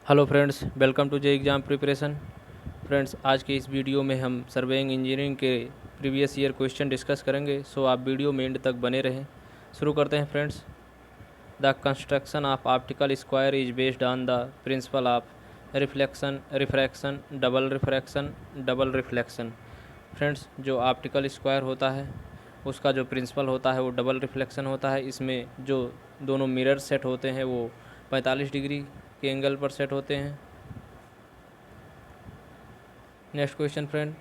Hello friends, welcome to J exam preparation. Friends, आज के इस वीडियो में हम सर्वेइंग इंजीनियरिंग के प्रीवियस ईयर क्वेश्चन डिस्कस करेंगे, सो आप वीडियो में एंड तक बने रहें। शुरू करते हैं friends. The construction of optical square is based on the principle of reflection, refraction, double reflection. Friends, जो ऑप्टिकल स्क्वायर होता है उसका जो प्रिंसिपल होता है वो डबल रिफ्लेक्शन होता है। इसमें जो दोनों मिरर सेट होते हैं वो 45 डिग्री के एंगल पर सेट होते हैं। Next question friend,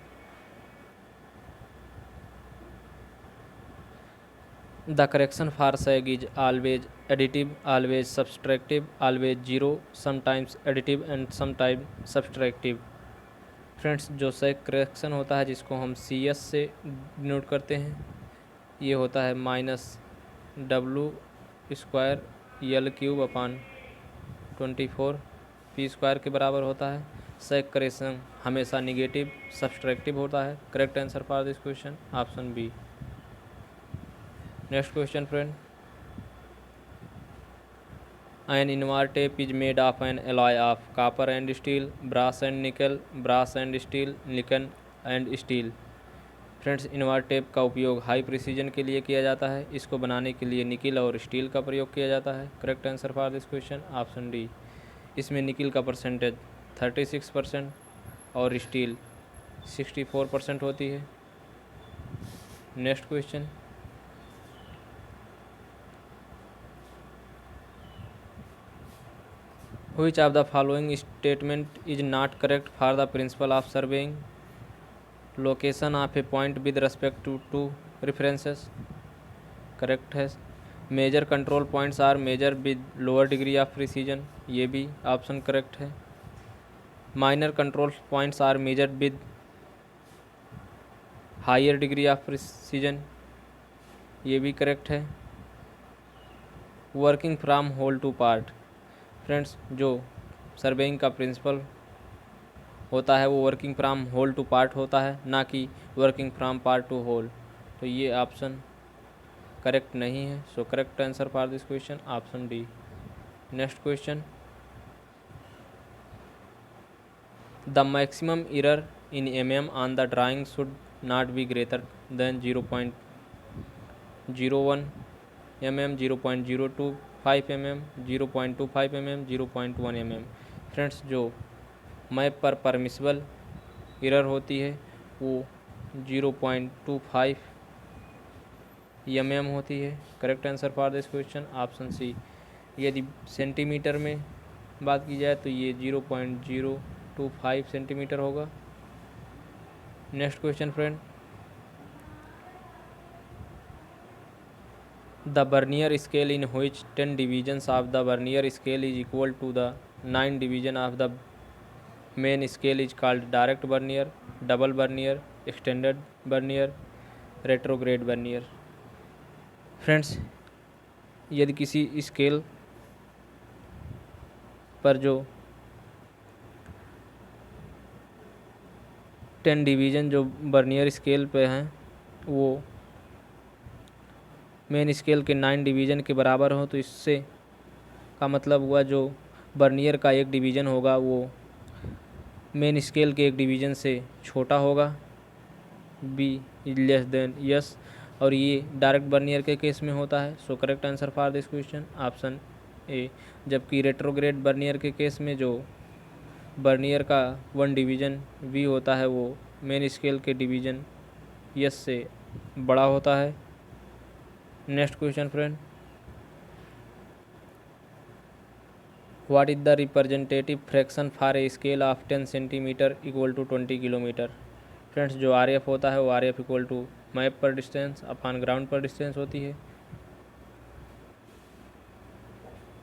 the correction for sag is always additive, always subtractive, always zero, sometimes additive and sometime subtractive. Friends, जो सैग करेक्शन होता है जिसको हम सी एस से डिनोट करते हैं, ये होता है -W² L³/24 P² के बराबर होता है। सैग करेक्शन हमेशा निगेटिव सब्सट्रैक्टिव होता है। Correct answer for this question option B. Next question friend, an invar tape is made of an alloy of copper and steel, brass and nickel, brass and steel, nickel and steel. Friends, invar tape का उपयोग high precision के लिए किया जाता है। इसको बनाने के लिए निकिल और स्टील का प्रयोग किया जाता है। Correct answer for this question option D. इसमें निकिल का परसेंटेज 36% और स्टील 64% होती है। Next question, which of the following statement is not correct for the principle of surveying? Location of a point with respect to two references, correct है। Major control points are measure with lower degree of precision, ये भी option correct है। Minor control points are measure with higher degree of precision, ये भी correct है। Working from whole to part. Friends, जो surveying का principle होता है वो working from whole to part होता है, ना कि working from part to whole. तो ये ऑप्शन करेक्ट नहीं है। So correct answer for this question option D. Next question, the maximum error in mm on the drawing should not be greater than 0.01 mm, 0.025 mm, 0.25 mm, 0.1 mm। Friends, जो map पर permissible error होती है वो 0.25 mm होती है। Correct answer for this question option C. यदि centimetre में बात की जाए तो ये 0.025 सेंटीमीटर होगा। Next question friend, the vernier scale in which 10 divisions of the vernier scale is equal to the 9 division of the main scale is called direct vernier, double vernier, extended vernier, retrograde vernier। Friends, यदि किसी scale पर जो 10 division जो Bernier scale पे हैं वो main scale के 9 division के बराबर हो, तो इससे का मतलब हुआ जो बर्नियर का एक डिवीज़न होगा वो मेन स्केल के एक डिवीज़न से छोटा होगा, बी लेस देन यस। और ये डायरेक्ट बर्नियर के केस में होता है। So correct answer for this question option ए। जबकि रेट्रोग्रेड बर्नियर के केस में जो बर्नियर का 1 डिवीज़न वी होता है वो मेन स्केल के डिवीज़न यस से बड़ा होता है। Next question friend, what is the representative fraction for a scale of 10 centimetre equal to 20 kilometre. Friends, जो आर एफ होता है वो R F equal to map पर डिस्टेंस अपॉन ग्राउंड पर डिस्टेंस होती है।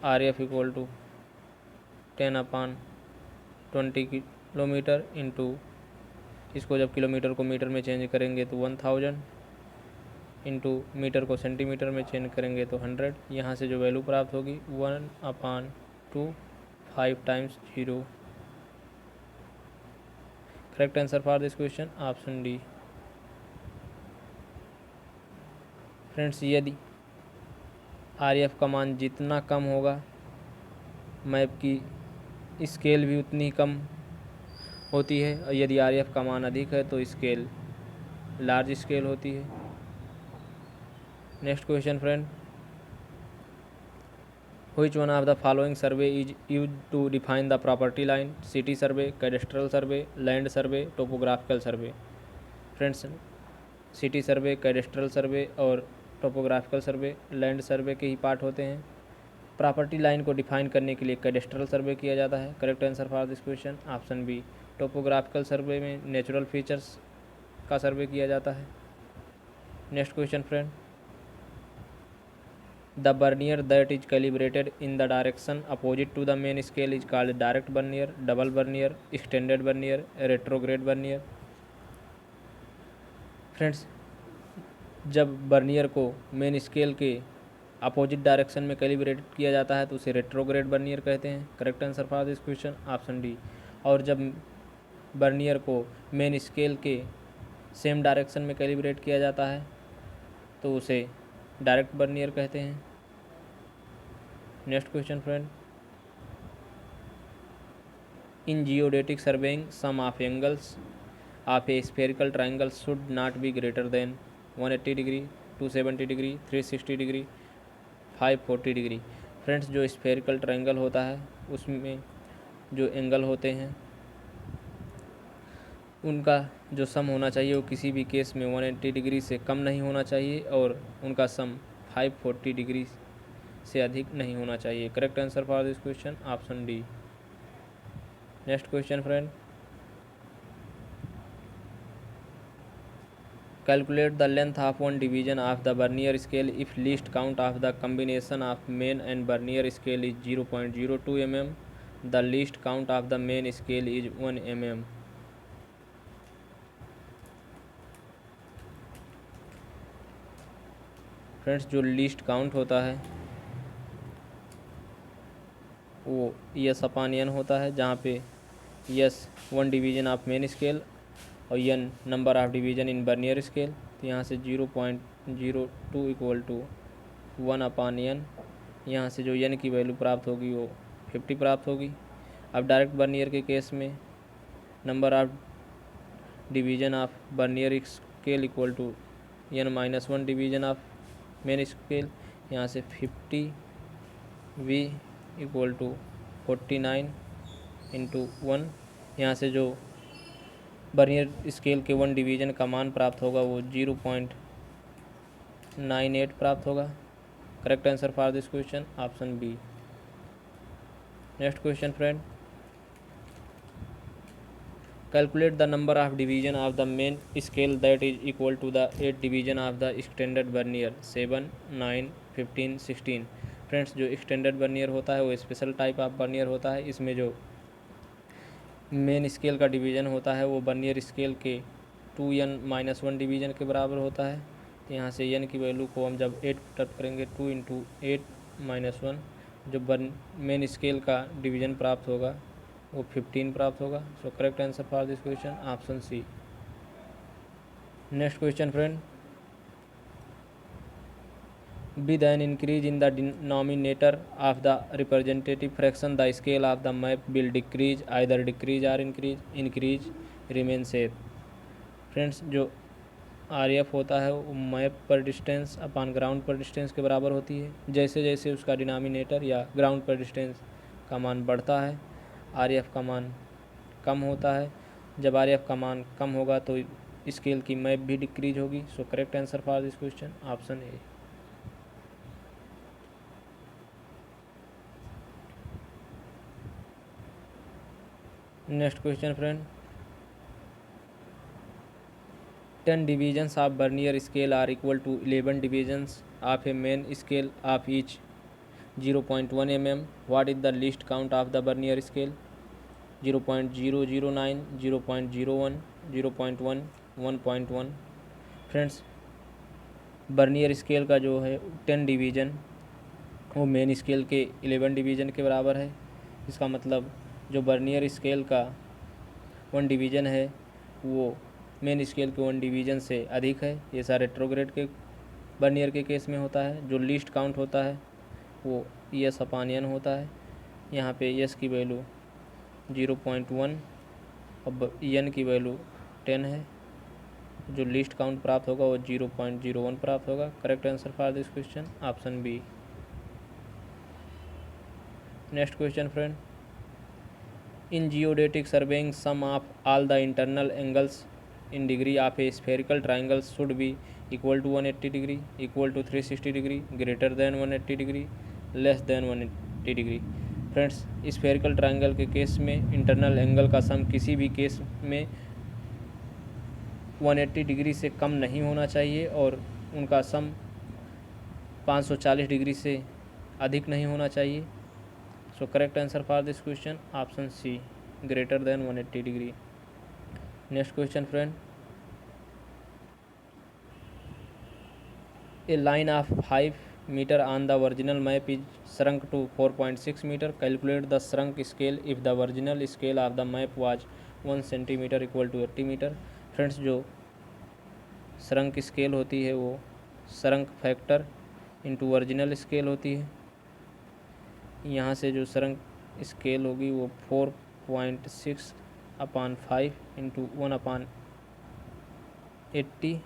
R F equal to 10/20 kilometre into, इसको जब किलोमीटर को मीटर में चेंज करेंगे तो 1000, इंटू मीटर को सेंटीमीटर में चेंज करेंगे तो 100। यहाँ से जो वैल्यू प्राप्त होगी 1/2 5 times 0। Correct answer for this question option D. Friends, यदि आर एफ का मान जितना कम होगा मैप की स्केल भी उतनी ही कम होती है, और यदि RF का मान अधिक है तो स्केल लार्ज स्केल होती है। Next question friend, which one of the following survey is use to define the property line? City survey, cadastral survey, land survey, topographical survey. Friends, city survey, cadastral survey और topographical सर्वे land सर्वे के ही part होते हैं। Property line को define करने के लिए cadastral सर्वे किया जाता है। Correct answer for this question option B. Topographical survey में नेचुरल फीचर्स का सर्वे किया जाता है। Next question friend, the vernier that is calibrated in the direction opposite to the main scale is called direct vernier, double vernier, extended vernier, retrograde vernier. Friends, जब vernier को main scale के opposite direction में calibrate किया जाता है तो उसे retrograde vernier कहते हैं। Correct answer for this question option D. और जब बर्नियर को मेन स्केल के सेम डायरेक्शन में कैलिब्रेट किया जाता है तो उसे डायरेक्ट बर्नियर कहते हैं। Next question friend, in geodetic surveying sum of angles of a spherical triangle should not be greater than 180 degree, 270 degree, 360 degree, 540 degree. Friends, जो स्फेरिकल ट्रायंगल होता है उसमें जो एंगल होते हैं उनका जो सम होना चाहिए वो किसी भी केस में 180 डिग्री से कम नहीं होना चाहिए और उनका सम 540 डिग्री से अधिक नहीं होना चाहिए। Correct answer for this question option D. Next question friend, calculate the length of one division of the vernier scale if least count of the combination of main and vernier scale is 0.02 mm. The least count of the main scale is 1 mm. Friends, जो least count होता है वो yes अपान N होता है, जहाँ पे S 1 division of main scale और N number of division in vernier scale. तो यहाँ से 0.02 इक्वल टू 1 अपान एन, यहाँ से जो एन की वैल्यू प्राप्त होगी वो 50 प्राप्त होगी। अब डायरेक्ट बर्नियर के केस में number of division of vernier scale equal to n-1 division of main scale, यहाँ से 50 v इक्वल टू 49 इंटू 1। यहाँ से जो बर्नियर स्केल के 1 डिवीजन का मान प्राप्त होगा वो 0.98 प्राप्त होगा। Correct answer for this question option B. Next question friend, calculate the number of division of the main scale that is equal to the 8 division of the extended vernier 7, 9, 15, 16। Friends, जो extended vernier होता है वो special type of Bernier होता है। इसमें जो main scale का division होता है वो बर्नियर स्केल के 2n-1 डिवीज़न के बराबर होता है। तो यहाँ से n की वैल्यू को हम जब 8 पुटअप करेंगे 2 इंटू 8-1, जो मेन स्केल का डिवीज़न प्राप्त होगा वो 15 प्राप्त होगा। So correct answer for this question option C. Next question friend, with an increase in the denominator of the representative fraction the scale of the map will decrease, either decrease or increase remain same। Friends, जो RF होता है वो map पर distance अपान ground पर distance के बराबर होती है। जैसे जैसे उसका डिनोमिनेटर या ग्राउंड पर डिस्टेंस का मान बढ़ता है RF का मान कम होता है। जब RF का मान कम होगा तो स्केल की मैप भी डिक्रीज होगी। सो correct answer for this question option A. Next question friend, 10 divisions of vernier scale are equal to 11 divisions of a main scale of each 0.1 mm. What is the least count of the vernier scale? 0.009, 0.01, 0.1, 1.1। Friends, Bernier scale का जो है 10 division वो main scale के 11 division के बराबर है। इसका मतलब जो बर्नियर स्केल का 1 डिवीज़न है वो मेन स्केल के 1 डिवीज़न से अधिक है। ये सारे रेट्रोग्रेड के बर्नियर के केस में होता है। जो लीस्ट काउंट होता है वो यस अपान एन होता है। यहाँ पे यस की वैल्यू 0.1, अब n की वैल्यू 10 है, जो लीस्ट काउंट प्राप्त होगा वो 0.01 प्राप्त होगा। Correct answer for this question option B. Next question friend, in geodetic surveying sum of all the internal angles in degree of a spherical triangle should be equal to 180 degree, equal to 360 degree, greater than 180 degree, less than 180 degree। Friends, spherical triangle के case में internal angle का सम किसी भी case में 180 degree से कम नहीं होना चाहिए और उनका सम 540 डिग्री से अधिक नहीं होना चाहिए। So correct answer for this question option C, greater than 180 degree. Next question friend, a line of 5 metre on the original map is shrunk to 4.6 metre. Calculate the shrunk scale if the original scale of the map was 1 centimetre equal to 80 metre. Friends, जो shrunk scale होती है वो shrunk factor into original scale होती है। यहाँ से जो shrunk scale होगी वो 4.6/5 इंटू 1/80।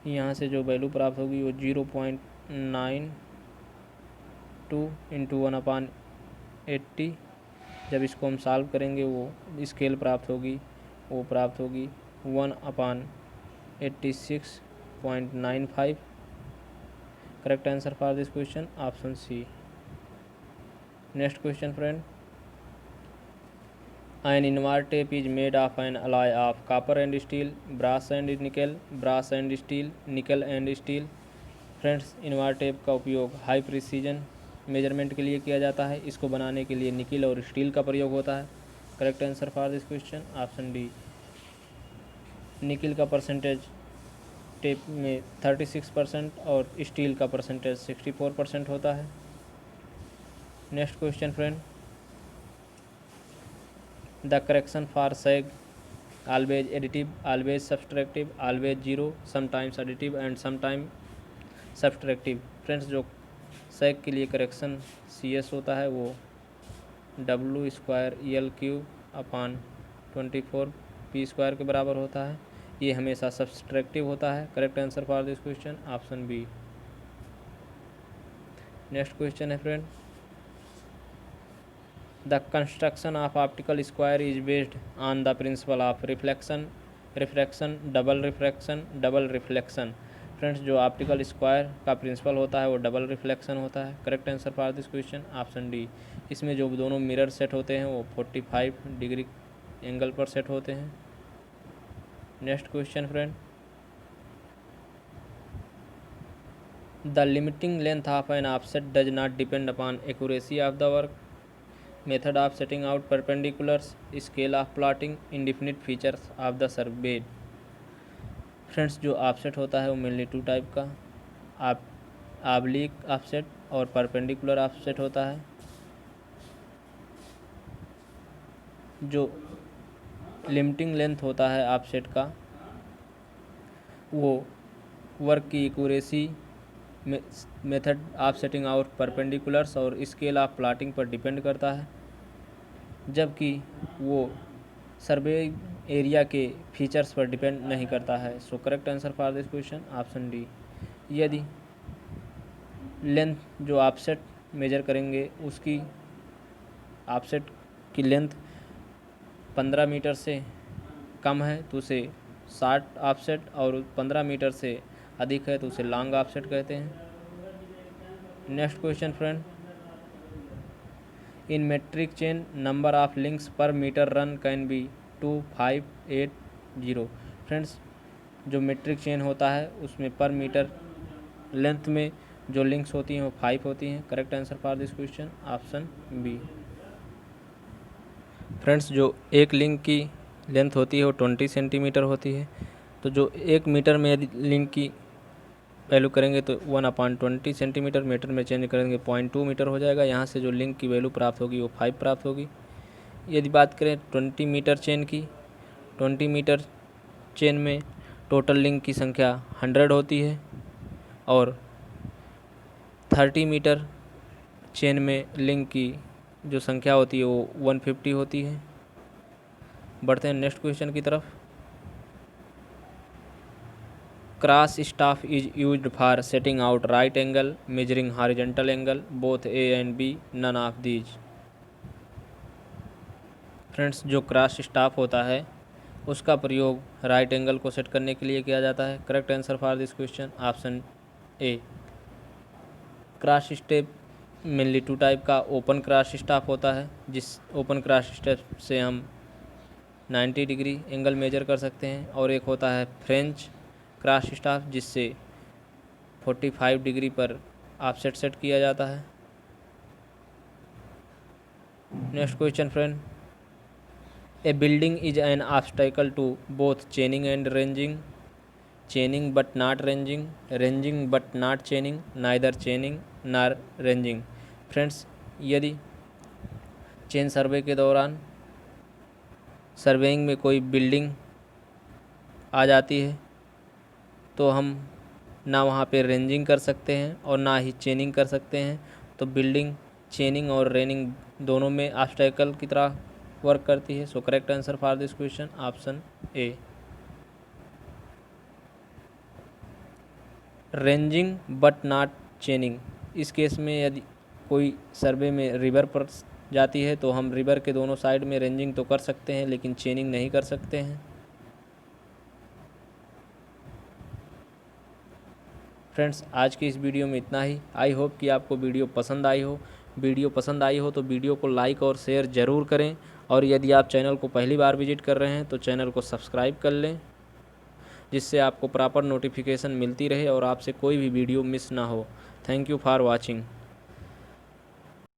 यहाँ से जो वैल्यू प्राप्त होगी वो 0.92 इंटू 1/80। जब इसको हम सॉल्व करेंगे वो स्केल प्राप्त होगी 1/86.95। Correct answer for this question option C. Next question friend, an invar tape is made of an alloy of copper and steel, brass and nickel, brass and steel, nickel and steel। Friends, invar tape का उपयोग high precision measurement के लिए किया जाता है। इसको बनाने के लिए निकल और स्टील का प्रयोग होता है। Correct answer for this question option D. निकल का परसेंटेज टेप में 36% और स्टील का परसेंटेज 64% होता है। Next question friend, the correction for sag always additive, always subtractive, always zero, sometimes additive and sometimes subtractive। Friends, जो सैग के लिए करेक्शन CS होता है वो W²L³/24 के बराबर होता है। ये हमेशा सब्सट्रैक्टिव होता है। Correct answer for this question option B. Next question है friend, the construction of optical square is based on the principle of reflection, refraction, double refraction, double reflection. Friends, जो ऑप्टिकल स्क्वायर का principle होता है वो double reflection होता है। Correct answer for this question option D. इसमें जो दोनों मिरर सेट होते हैं वो 45 डिग्री एंगल पर सेट होते हैं। Next question friend, the limiting length of an offset does not depend upon accuracy of the work, method of setting out perpendiculars, scale of plotting, indefinite features of the surveyed. Friends, जो offset होता है वो mainly 2 type का, oblique offset और perpendicular offset होता है। जो limiting length होता है ऑफसेट का वो वर्क की accuracy, method of setting out perpendiculars और स्केल ऑफ प्लॉटिंग पर डिपेंड करता है, जबकि वो सर्वे एरिया के फीचर्स पर डिपेंड नहीं करता है। So correct answer for this question option D. यदि लेंथ जो ऑफसेट मेजर करेंगे उसकी ऑफसेट की लेंथ 15 मीटर से कम है तो उसे शॉर्ट ऑफसेट, और 15 मीटर से अधिक है तो उसे लॉन्ग ऑफसेट कहते हैं। Next question friend, in metric chain number of links per meter run can be 2, 5, 8, 0। Friends, जो मेट्रिक चेन होता है उसमें पर मीटर लेंथ में जो लिंक्स होती हैं वो 5 होती हैं। Correct answer for this question option B. Friends, जो एक लिंक की लेंथ होती है वो 20 सेंटीमीटर होती है। तो जो 1 मीटर में यदि लिंक की वैल्यू करेंगे तो 1/20 सेंटीमीटर, मीटर में चेंज करेंगे 0.2 मीटर हो जाएगा। यहाँ से जो लिंक की वैल्यू प्राप्त होगी वो 5 प्राप्त होगी। यदि बात करें 20 मीटर चेन की, 20 मीटर चेन में टोटल लिंक की संख्या 100 होती है और 30 मीटर चेन में लिंक की जो संख्या होती है वो 150 होती है। बढ़ते हैं नेक्स्ट क्वेश्चन की तरफ। Cross staff is used for setting out right angle, measuring horizontal angle, both A and B, none of these. Friends, जो क्रॉस स्टाफ होता है उसका प्रयोग राइट एंगल को सेट करने के लिए किया जाता है। Correct answer for this question option A. Cross step mainly two type का ओपन क्रॉस स्टाफ होता है, जिस ओपन क्रॉस स्टेप से हम 90 डिग्री एंगल मेजर कर सकते हैं, और एक होता है फ्रेंच क्रॉस स्टाफ जिससे 45 डिग्री पर ऑफसेट सेट किया जाता है। Next question friend, a building is an obstacle to both chaining and ranging, chaining but not ranging, ranging but not chaining, neither chaining nor ranging. Friends, यदि chain survey के दौरान surveying में कोई building आ जाती है तो हम ना वहाँ पे रेंजिंग कर सकते हैं और ना ही चेनिंग कर सकते हैं। तो बिल्डिंग चेनिंग और रेनिंग दोनों में ऑब्स्टेकल की तरह वर्क करती है। So correct answer for this question option A. Ranging but not चेनिंग, इस केस में यदि कोई सर्वे में रिवर पर जाती है तो हम रिवर के दोनों साइड में रेंजिंग तो कर सकते हैं लेकिन चेनिंग नहीं कर सकते हैं। फ्रेंड्स, आज की इस वीडियो में इतना ही। आई होप कि आपको वीडियो पसंद आई हो। वीडियो पसंद आई हो तो वीडियो को लाइक और शेयर ज़रूर करें, और यदि आप चैनल को पहली बार विजिट कर रहे हैं तो चैनल को सब्सक्राइब कर लें, जिससे आपको प्रॉपर नोटिफिकेशन मिलती रहे और आपसे कोई भी वीडियो मिस ना हो। Thank you for watching.